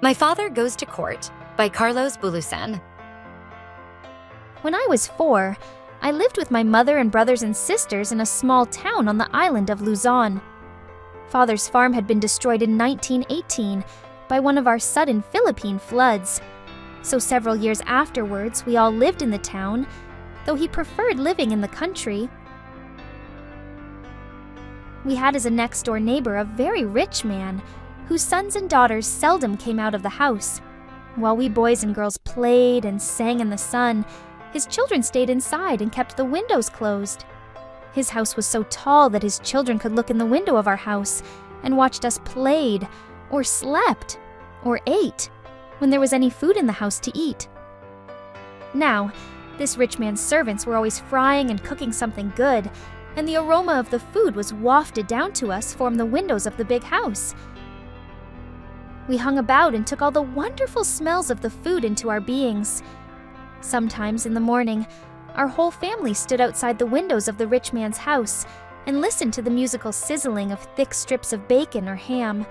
My Father Goes to Court by Carlos Bulosan. When I was 4, I lived with my mother and brothers and sisters in a small town on the island of Luzon. Father's farm had been destroyed in 1918 by one of our sudden Philippine floods. So several years afterwards, we all lived in the town, though he preferred living in the country. We had as a next-door neighbor a very rich man, whose sons and daughters seldom came out of the house. While we boys and girls played and sang in the sun, his children stayed inside and kept the windows closed. His house was so tall that his children could look in the window of our house and watched us played, or slept, or ate, when there was any food in the house to eat. Now, this rich man's servants were always frying and cooking something good, and the aroma of the food was wafted down to us from the windows of the big house. We hung about and took all the wonderful smells of the food into our beings. Sometimes in the morning, our whole family stood outside the windows of the rich man's house and listened to the musical sizzling of thick strips of bacon or ham.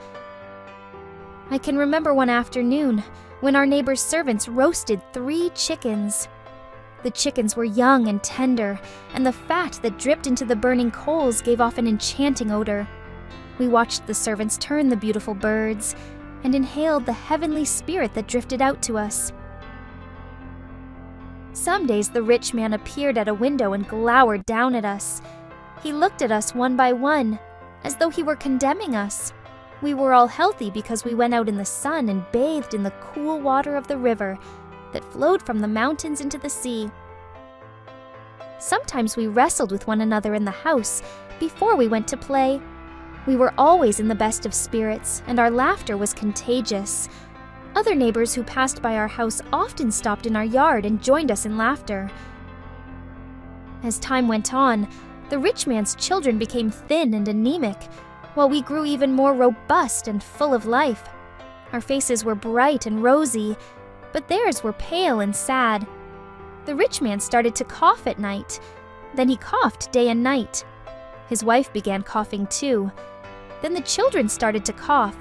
I can remember one afternoon when our neighbor's servants roasted 3 chickens. The chickens were young and tender, and the fat that dripped into the burning coals gave off an enchanting odor. We watched the servants turn the beautiful birds and inhaled the heavenly spirit that drifted out to us. Some days the rich man appeared at a window and glowered down at us. He looked at us one by one, as though he were condemning us. We were all healthy because we went out in the sun and bathed in the cool water of the river that flowed from the mountains into the sea. Sometimes we wrestled with one another in the house before we went to play. We were always in the best of spirits, and our laughter was contagious. Other neighbors who passed by our house often stopped in our yard and joined us in laughter. As time went on, the rich man's children became thin and anemic, while we grew even more robust and full of life. Our faces were bright and rosy, but theirs were pale and sad. The rich man started to cough at night. Then he coughed day and night. His wife began coughing too. Then the children started to cough,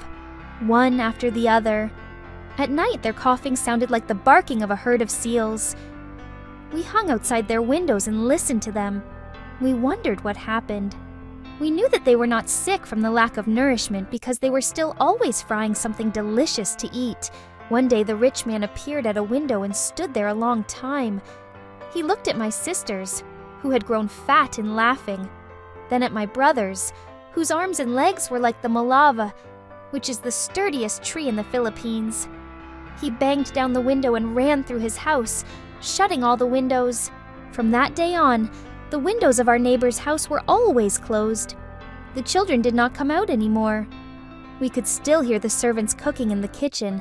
one after the other. At night, their coughing sounded like the barking of a herd of seals. We hung outside their windows and listened to them. We wondered what happened. We knew that they were not sick from the lack of nourishment because they were still always frying something delicious to eat. One day, the rich man appeared at a window and stood there a long time. He looked at my sisters, who had grown fat and laughing, then at my brothers, whose arms and legs were like the malava, which is the sturdiest tree in the Philippines. He banged down the window and ran through his house, shutting all the windows. From that day on, the windows of our neighbor's house were always closed. The children did not come out anymore. We could still hear the servants cooking in the kitchen,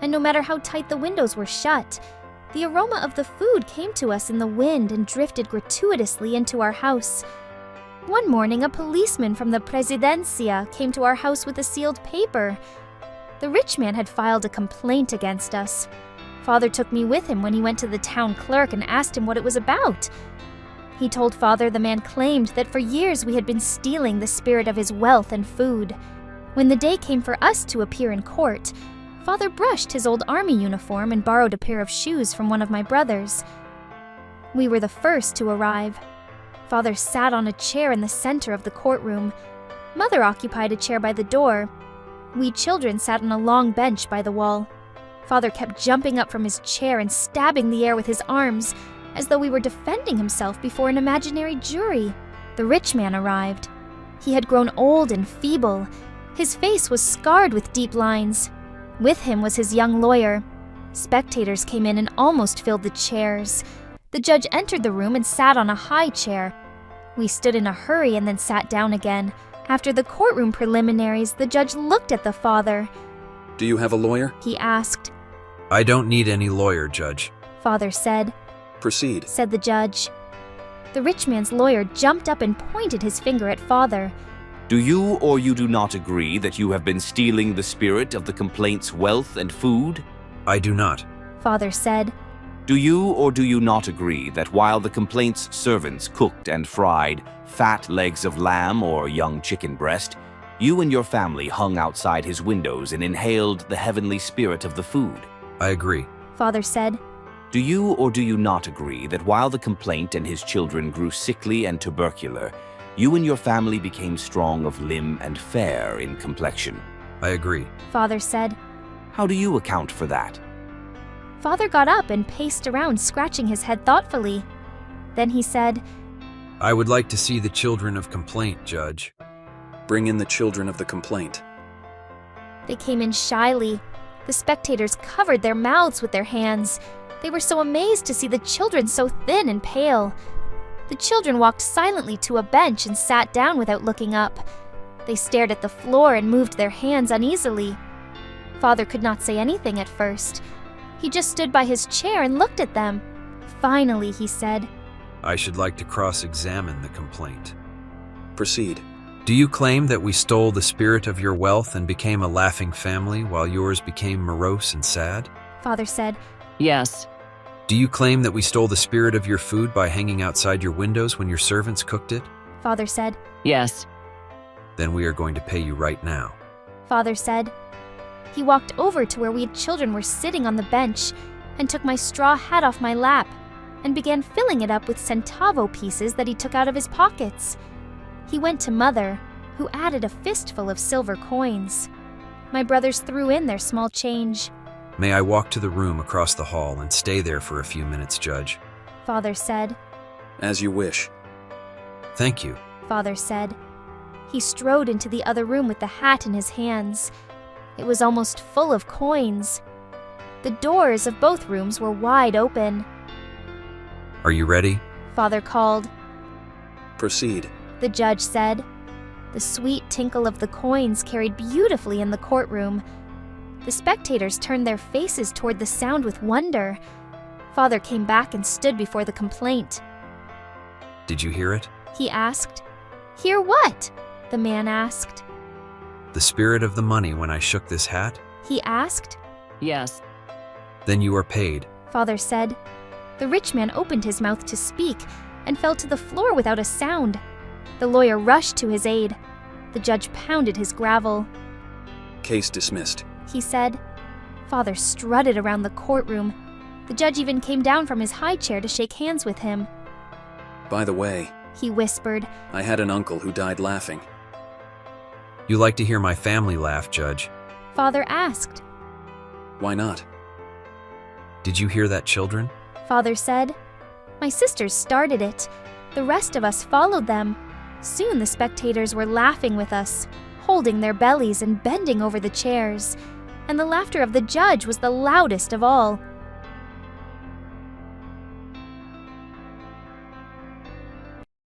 and no matter how tight the windows were shut, the aroma of the food came to us in the wind and drifted gratuitously into our house. One morning, a policeman from the Presidencia came to our house with a sealed paper. The rich man had filed a complaint against us. Father took me with him when he went to the town clerk and asked him what it was about. He told Father the man claimed that for years we had been stealing the spirit of his wealth and food. When the day came for us to appear in court, Father brushed his old army uniform and borrowed a pair of shoes from one of my brothers. We were the first to arrive. Father sat on a chair in the center of the courtroom. Mother occupied a chair by the door. We children sat on a long bench by the wall. Father kept jumping up from his chair and stabbing the air with his arms, as though he were defending himself before an imaginary jury. The rich man arrived. He had grown old and feeble. His face was scarred with deep lines. With him was his young lawyer. Spectators came in and almost filled the chairs. The judge entered the room and sat on a high chair. We stood in a hurry and then sat down again. After the courtroom preliminaries, the judge looked at the father. "Do you have a lawyer?" He asked. "I don't need any lawyer, Judge." Father said. "Proceed," said the judge. The rich man's lawyer jumped up and pointed his finger at Father. "Do you or you do not agree that you have been stealing the spirit of the complaint's wealth and food?" "I do not," Father said. "Do you or do you not agree that while the complaint's servants cooked and fried fat legs of lamb or young chicken breast, You and your family hung outside his windows and inhaled the heavenly spirit of the food. I agree. Father said. Do you or do you not agree that while the complaint and his children grew sickly and tubercular, you and your family became strong of limb and fair in complexion? I agree. Father said. How do you account for that? Father got up and paced around, scratching his head thoughtfully. Then he said, I would like to see the children of complaint, Judge. Bring in the children of the complaint. They came in shyly. The spectators covered their mouths with their hands. They were so amazed to see the children so thin and pale. The children walked silently to a bench and sat down without looking up. They stared at the floor and moved their hands uneasily. Father could not say anything at first. He just stood by his chair and looked at them. Finally, he said, I should like to cross-examine the complaint. Proceed. Do you claim that we stole the spirit of your wealth and became a laughing family while yours became morose and sad? Father said. Yes. Do you claim that we stole the spirit of your food by hanging outside your windows when your servants cooked it? Father said. Yes. Then we are going to pay you right now. Father said. He walked over to where we children were sitting on the bench and took my straw hat off my lap and began filling it up with centavo pieces that he took out of his pockets. He went to Mother, who added a fistful of silver coins. My brothers threw in their small change. May I walk to the room across the hall and stay there for a few minutes, Judge? Father said. As you wish. Thank you. Father said. He strode into the other room with the hat in his hands. It was almost full of coins. The doors of both rooms were wide open. Are you ready? Father called. Proceed. The judge said. The sweet tinkle of the coins carried beautifully in the courtroom. The spectators turned their faces toward the sound with wonder. Father came back and stood before the complaint. Did you hear it? He asked. Hear what? The man asked. The spirit of the money when I shook this hat? He asked. Yes. Then you are paid. Father said. The rich man opened his mouth to speak and fell to the floor without a sound. The lawyer rushed to his aid. The judge pounded his gravel. Case dismissed. He said. Father strutted around the courtroom. The judge even came down from his high chair to shake hands with him. By the way, He whispered. I had an uncle who died laughing. You like to hear my family laugh, Judge? Father asked. Why not? Did you hear that, children? Father said. My sisters started it. The rest of us followed them. Soon the spectators were laughing with us, holding their bellies and bending over the chairs. And the laughter of the judge was the loudest of all.